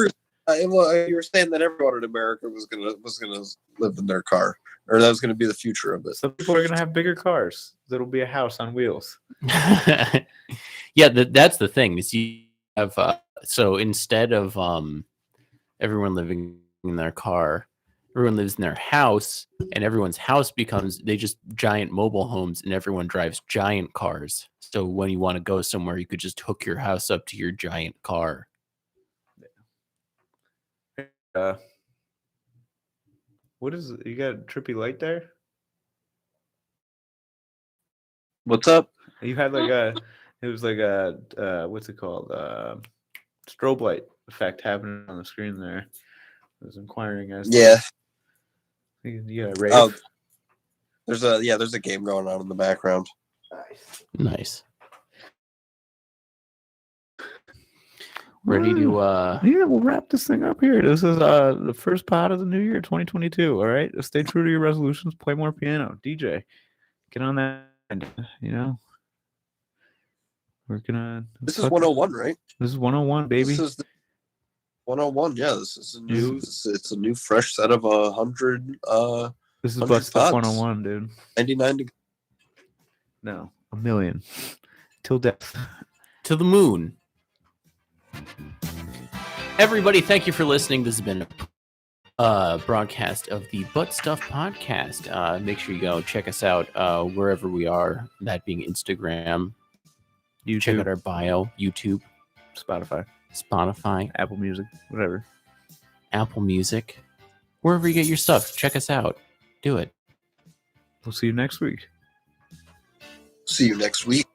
You were saying that everyone in America was gonna live in their car, or that was gonna be the future of it. Some people are gonna have bigger cars. That'll be a house on wheels. Yeah, that's the thing. Is you have so instead of everyone living in their car, everyone lives in their house, and everyone's house becomes just giant mobile homes, and everyone drives giant cars. So when you want to go somewhere, you could just hook your house up to your giant car. What is it? You got a trippy light there? What's up? You had it was like a what's it called? Strobe light effect happening on the screen there. I was inquiring as Yeah. Yeah, rave. Oh, there's a game going on in the background. Nice. Ready to yeah, we'll wrap this thing up here. This is the first pod of the new year 2022. All right, stay true to your resolutions, play more piano. DJ, get on that, you know. We're gonna This is 101, right? This is 101, baby. This is 101. Yeah, this is a new it's a new fresh set of 100 this is Butt Stuff 101, dude. 99 to no, 1,000,000 till death. To the moon. Everybody, thank you for listening. This has been a broadcast of the Butt Stuff Podcast. Make sure you go check us out wherever we are, that being Instagram. YouTube. Check out our bio, YouTube, Spotify, Apple Music, whatever. Apple Music. Wherever you get your stuff, check us out. Do it. We'll see you next week. See you next week.